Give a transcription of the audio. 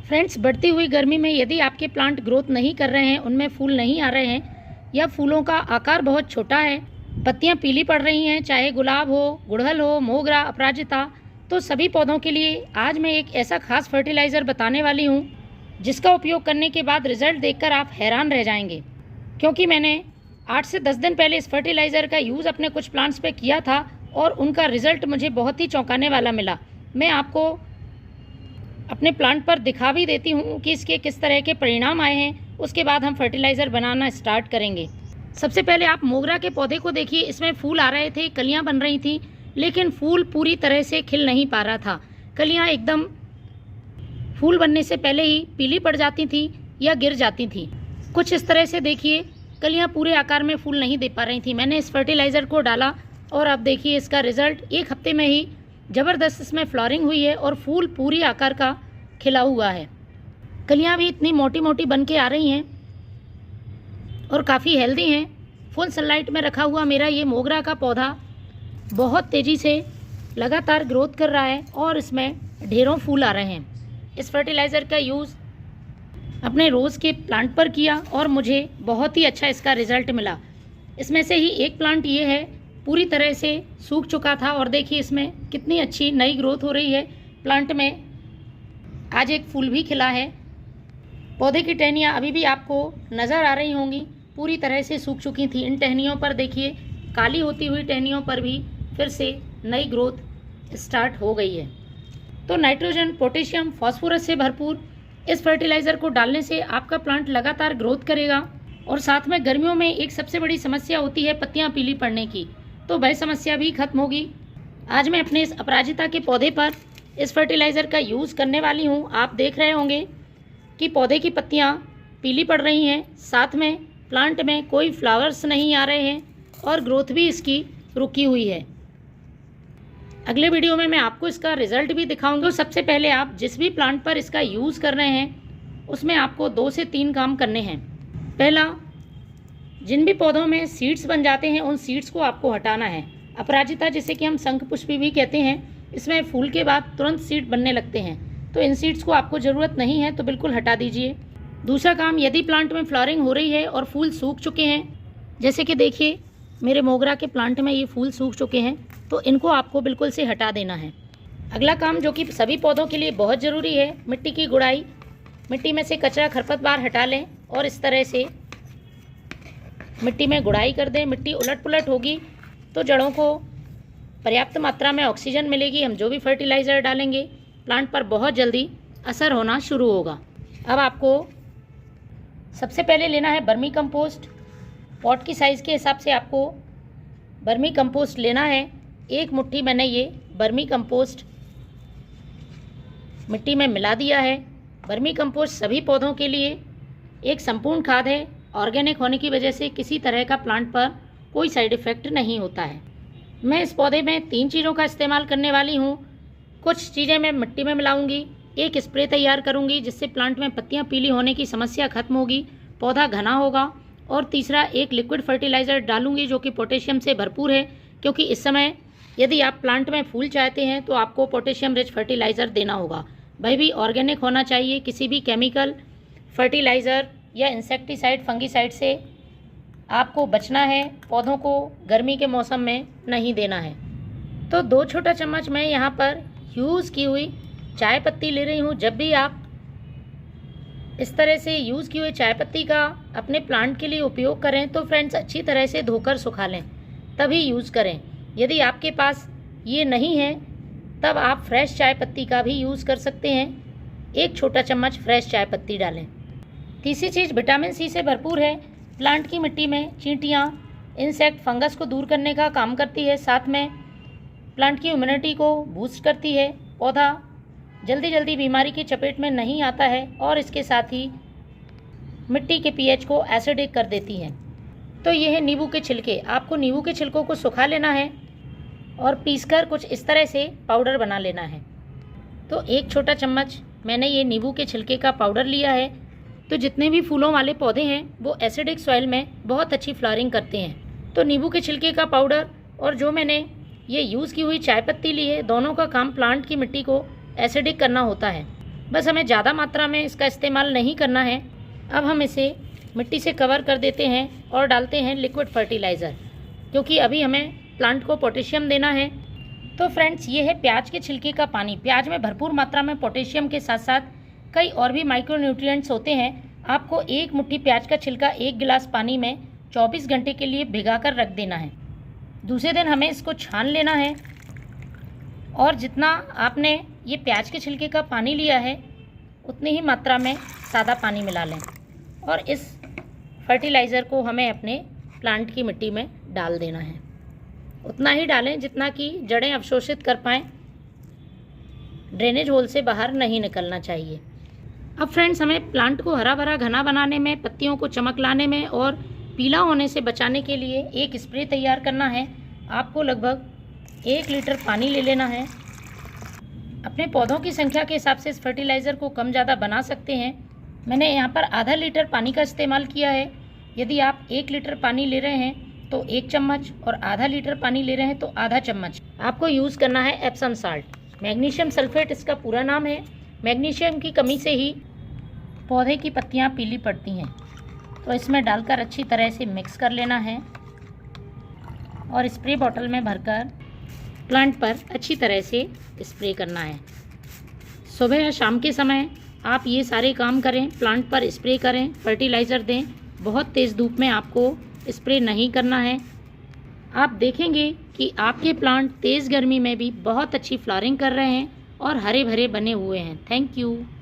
Friends, बढ़ती हुई गर्मी में यदि आपके प्लांट ग्रोथ नहीं कर रहे हैं, उनमें फूल नहीं आ रहे हैं या फूलों का आकार बहुत छोटा है, पत्तियां पीली पड़ रही हैं, चाहे गुलाब हो, गुड़हल हो, मोगरा, अपराजिता, तो सभी पौधों के लिए आज मैं एक ऐसा खास फर्टिलाइज़र बताने वाली हूँ जिसका उपयोग करने के बाद रिजल्ट देखकर आप हैरान रह जाएंगे। क्योंकि मैंने 8 से 10 दिन पहले इस फर्टिलाइज़र का यूज़ अपने कुछ प्लांट्स पे किया था और उनका रिजल्ट मुझे बहुत ही चौंकाने वाला मिला। मैं आपको अपने प्लांट पर दिखा भी देती हूँ कि इसके किस तरह के परिणाम आए हैं। उसके बाद हम फर्टिलाइज़र बनाना स्टार्ट करेंगे। सबसे पहले आप मोगरा के पौधे को देखिए। इसमें फूल आ रहे थे, कलियाँ बन रही थी, लेकिन फूल पूरी तरह से खिल नहीं पा रहा था। कलियाँ एकदम फूल बनने से पहले ही पीली पड़ जाती थी या गिर जाती थी। कुछ इस तरह से देखिए, कलियाँ पूरे आकार में फूल नहीं दे पा रही थी। मैंने इस फर्टिलाइज़र को डाला और अब देखिए इसका रिज़ल्ट 1 हफ्ते में ही ज़बरदस्त इसमें फ्लावरिंग हुई है और फूल पूरी आकार का खिला हुआ है। कलियाँ भी इतनी मोटी मोटी बन के आ रही हैं और काफ़ी हेल्दी हैं। फुल सनलाइट में रखा हुआ मेरा ये मोगरा का पौधा बहुत तेज़ी से लगातार ग्रोथ कर रहा है और इसमें ढेरों फूल आ रहे हैं। इस फर्टिलाइज़र का यूज़ अपने रोज़ के प्लांट पर किया और मुझे बहुत ही अच्छा इसका रिज़ल्ट मिला। इसमें से ही एक प्लांट ये है, पूरी तरह से सूख चुका था और देखिए इसमें कितनी अच्छी नई ग्रोथ हो रही है। प्लांट में आज एक फूल भी खिला है। पौधे की टहनियाँ अभी भी आपको नज़र आ रही होंगी, पूरी तरह से सूख चुकी थी। इन टहनियों पर देखिए, काली होती हुई टहनियों पर भी फिर से नई ग्रोथ स्टार्ट हो गई है। तो नाइट्रोजन, पोटेशियम, फास्फोरस से भरपूर इस फर्टिलाइज़र को डालने से आपका प्लांट लगातार ग्रोथ करेगा। और साथ में गर्मियों में एक सबसे बड़ी समस्या होती है पत्तियां पीली पड़ने की, तो वह समस्या भी खत्म होगी। आज मैं अपने इस अपराजिता के पौधे पर इस फर्टिलाइज़र का यूज़ करने वाली हूँ। आप देख रहे होंगे कि पौधे की पत्तियाँ पीली पड़ रही हैं, साथ में प्लांट में कोई फ्लावर्स नहीं आ रहे हैं और ग्रोथ भी इसकी रुकी हुई है। अगले वीडियो में मैं आपको इसका रिज़ल्ट भी दिखाऊंगी। तो सबसे पहले आप जिस भी प्लांट पर इसका यूज़ कर रहे हैं उसमें आपको 2 से 3 काम करने हैं। पहला, जिन भी पौधों में सीड्स बन जाते हैं उन सीड्स को आपको हटाना है। अपराजिता, जिसे कि हम शंखपुष्पी भी कहते हैं, इसमें फूल के बाद तुरंत सीड बनने लगते हैं, तो इन सीड्स को आपको ज़रूरत नहीं है, तो बिल्कुल हटा दीजिए। दूसरा काम, यदि प्लांट में फ्लावरिंग हो रही है और फूल सूख चुके हैं, जैसे कि देखिए मेरे मोगरा के प्लांट में ये फूल सूख चुके हैं, तो इनको आपको बिल्कुल से हटा देना है। अगला काम जो कि सभी पौधों के लिए बहुत ज़रूरी है, मिट्टी की गुड़ाई। मिट्टी में से कचरा खरपतवार हटा लें और इस तरह से मिट्टी में गुड़ाई कर दें। मिट्टी उलट पुलट होगी तो जड़ों को पर्याप्त मात्रा में ऑक्सीजन मिलेगी। हम जो भी फर्टिलाइज़र डालेंगे प्लांट पर बहुत जल्दी असर होना शुरू होगा। अब आपको सबसे पहले लेना है वर्मी कंपोस्ट। पॉट की साइज़ के हिसाब से आपको वर्मी कंपोस्ट लेना है। 1 मुट्ठी मैंने ये वर्मी कंपोस्ट मिट्टी में मिला दिया है। वर्मी कंपोस्ट सभी पौधों के लिए एक संपूर्ण खाद है। ऑर्गेनिक होने की वजह से किसी तरह का प्लांट पर कोई साइड इफ़ेक्ट नहीं होता है। मैं इस पौधे में 3 चीज़ों का इस्तेमाल करने वाली हूँ। कुछ चीज़ें मैं मिट्टी में मिलाऊंगी, एक स्प्रे तैयार करूँगी जिससे प्लांट में पत्तियाँ पीली होने की समस्या खत्म होगी, पौधा घना होगा, और तीसरा एक लिक्विड फर्टिलाइज़र डालूंगी जो कि पोटेशियम से भरपूर है। क्योंकि इस समय यदि आप प्लांट में फूल चाहते हैं तो आपको पोटेशियम रिच फर्टिलाइज़र देना होगा। वह भी ऑर्गेनिक होना चाहिए। किसी भी केमिकल फर्टिलाइज़र या इंसेक्टिसाइड, फंगिसाइड से आपको बचना है। पौधों को गर्मी के मौसम में नहीं देना है। तो 2 छोटा चम्मच मैं यहाँ पर यूज़ की हुई चाय पत्ती ले रही हूँ। जब भी आप इस तरह से यूज़ की हुई चाय पत्ती का अपने प्लांट के लिए उपयोग करें तो फ्रेंड्स अच्छी तरह से धोकर सुखा लें, तभी यूज़ करें। यदि आपके पास ये नहीं है तब आप फ्रेश चाय पत्ती का भी यूज़ कर सकते हैं। 1 छोटा चम्मच फ्रेश चाय पत्ती डालें। तीसरी चीज़, विटामिन सी से भरपूर है। प्लांट की मिट्टी में चींटियाँ, इंसेक्ट, फंगस को दूर करने का काम करती है। साथ में प्लांट की इम्यूनिटी को बूस्ट करती है। पौधा जल्दी जल्दी बीमारी की चपेट में नहीं आता है और इसके साथ ही मिट्टी के पीएच को एसिडिक कर देती है। तो ये है नींबू के छिलके। आपको नींबू के छिलकों को सुखा लेना है और पीसकर कुछ इस तरह से पाउडर बना लेना है। तो 1 छोटा चम्मच मैंने ये नींबू के छिलके का पाउडर लिया है। तो जितने भी फूलों वाले पौधे हैं वो एसिडिक सॉइल में बहुत अच्छी फ्लावरिंग करते हैं। तो नींबू के छिलके का पाउडर और जो मैंने ये यूज़ की हुई चाय पत्ती ली है, दोनों का काम प्लांट की मिट्टी को एसिडिक करना होता है। बस हमें ज़्यादा मात्रा में इसका इस्तेमाल नहीं करना है। अब हम इसे मिट्टी से कवर कर देते हैं और डालते हैं लिक्विड फर्टिलाइज़र, क्योंकि अभी हमें प्लांट को पोटेशियम देना है। तो फ्रेंड्स, ये है प्याज के छिलके का पानी। प्याज में भरपूर मात्रा में पोटेशियम के साथ साथ कई और भी माइक्रोन्यूट्रिएंट्स होते हैं। आपको एक मुट्ठी प्याज का छिलका 1 गिलास पानी में 24 घंटे के लिए भिगाकर रख देना है। दूसरे दिन हमें इसको छान लेना है और जितना आपने ये प्याज के छिलके का पानी लिया है उतनी ही मात्रा में सादा पानी मिला लें और इस फर्टिलाइज़र को हमें अपने प्लांट की मिट्टी में डाल देना है। उतना ही डालें जितना कि जड़ें अवशोषित कर पाएँ, ड्रेनेज होल से बाहर नहीं निकलना चाहिए। अब फ्रेंड्स, हमें प्लांट को हरा भरा घना बनाने में, पत्तियों को चमक लाने में और पीला होने से बचाने के लिए एक स्प्रे तैयार करना है। आपको लगभग 1 लीटर पानी ले लेना है। अपने पौधों की संख्या के हिसाब से इस फर्टिलाइज़र को कम ज़्यादा बना सकते हैं। मैंने यहाँ पर आधा लीटर पानी का इस्तेमाल किया है। यदि आप 1 लीटर पानी ले रहे हैं तो 1 चम्मच और आधा लीटर पानी ले रहे हैं तो आधा चम्मच आपको यूज़ करना है एप्सम साल्ट। मैग्नीशियम सल्फेट इसका पूरा नाम है। मैग्नीशियम की कमी से ही पौधे की पत्तियाँ पीली पड़ती हैं। तो इसमें डालकर अच्छी तरह से मिक्स कर लेना है और स्प्रे बॉटल में भरकर प्लांट पर अच्छी तरह से स्प्रे करना है। सुबह या शाम के समय आप ये सारे काम करें, प्लांट पर स्प्रे करें, फर्टिलाइज़र दें। बहुत तेज़ धूप में आपको स्प्रे नहीं करना है। आप देखेंगे कि आपके प्लांट तेज़ गर्मी में भी बहुत अच्छी फ्लावरिंग कर रहे हैं और हरे भरे बने हुए हैं। Thank you.